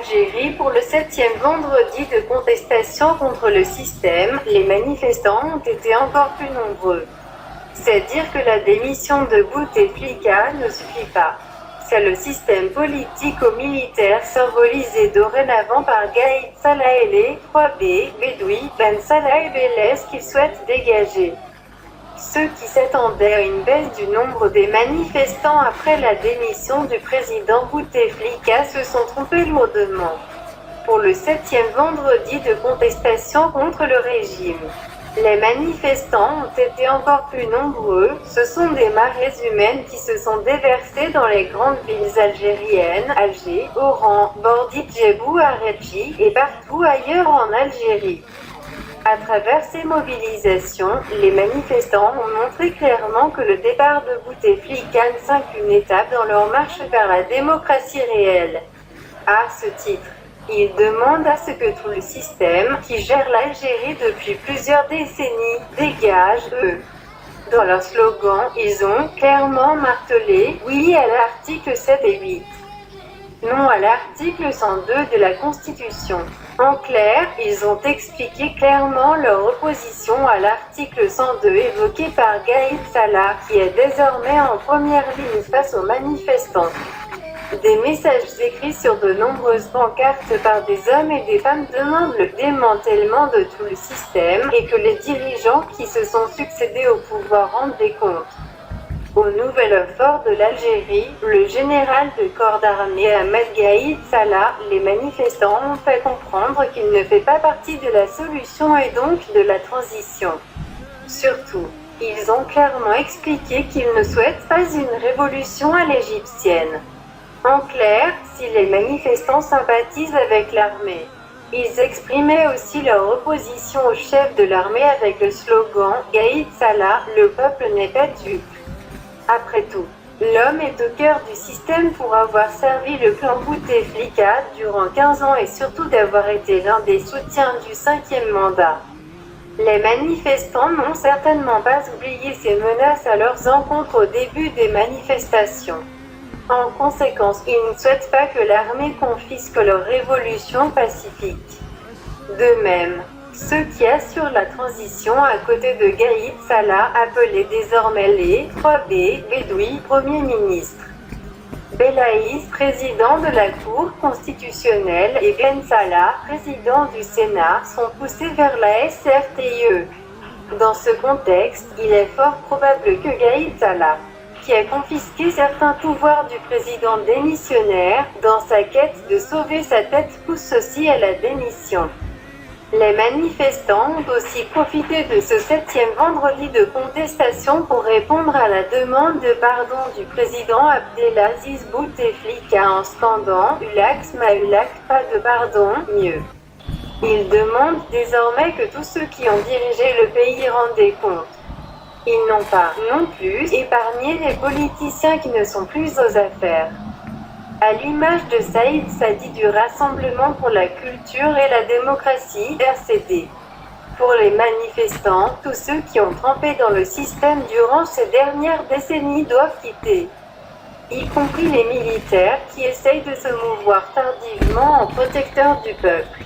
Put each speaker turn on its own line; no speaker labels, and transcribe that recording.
l'Algérie pour le 7e vendredi de contestation contre le système, les manifestants ont été encore plus nombreux. C'est dire que la démission de Bouteflika ne suffit pas. C'est le système politico-militaire symbolisé dorénavant par Gaïd Salah et les 3B, Bedoui, Ben Salah et Bélès qu'il souhaite dégager. Ceux qui s'attendaient à une baisse du nombre des manifestants après la démission du président Bouteflika se sont trompés lourdement. Pour le 7e vendredi de contestation contre le régime, les manifestants ont été encore plus nombreux. Ce sont des marées humaines qui se sont déversées dans les grandes villes algériennes, Alger, Oran, Bordi, Djebou, Aredji et partout ailleurs en Algérie. À travers ces mobilisations, les manifestants ont montré clairement que le départ de Bouteflika marque une étape dans leur marche vers la démocratie réelle. À ce titre, ils demandent à ce que tout le système, qui gère l'Algérie depuis plusieurs décennies, dégage eux. Dans leur slogan, ils ont clairement martelé « Oui à l'article 7 et 8 ». Non à l'article 102 de la Constitution. En clair, ils ont expliqué clairement leur opposition à l'article 102 évoqué par Gaïd Salah, qui est désormais en première ligne face aux manifestants. Des messages écrits sur de nombreuses pancartes par des hommes et des femmes demandent le démantèlement de tout le système et que les dirigeants qui se sont succédés au pouvoir rendent des comptes. Au nouvel fort de l'Algérie, le général de corps d'armée Ahmed Gaïd Salah, les manifestants ont fait comprendre qu'il ne fait pas partie de la solution et donc de la transition. Surtout, ils ont clairement expliqué qu'ils ne souhaitent pas une révolution à l'égyptienne. En clair, si les manifestants sympathisent avec l'armée, ils exprimaient aussi leur opposition au chef de l'armée avec le slogan « Gaïd Salah, le peuple n'est pas dupe ». Après tout, l'homme est au cœur du système pour avoir servi le clan Bouteflika durant 15 ans et surtout d'avoir été l'un des soutiens du 5e mandat. Les manifestants n'ont certainement pas oublié ces menaces à leurs encontres au début des manifestations. En conséquence, ils ne souhaitent pas que l'armée confisque leur révolution pacifique. De même, ceux qui assurent la transition à côté de Gaïd Salah, appelés désormais les 3B, Bedoui, Premier ministre, Belaïs, président de la Cour constitutionnelle, et Ben Salah, président du Sénat, sont poussés vers la SRTIE. Dans ce contexte, il est fort probable que Gaïd Salah, qui a confisqué certains pouvoirs du président démissionnaire, dans sa quête de sauver sa tête pousse aussi à la démission. Les manifestants ont aussi profité de ce 7e vendredi de contestation pour répondre à la demande de pardon du président Abdelaziz Bouteflika en scandant « Ulax ma Ulak, pas de pardon, mieux ». Ils demandent désormais que tous ceux qui ont dirigé le pays rendent des comptes. Ils n'ont pas, non plus, épargné les politiciens qui ne sont plus aux affaires. À l'image de Saïd Sadi du Rassemblement pour la culture et la démocratie, RCD. Pour les manifestants, tous ceux qui ont trempé dans le système durant ces dernières décennies doivent quitter. Y compris les militaires qui essayent de se mouvoir tardivement en protecteurs du peuple.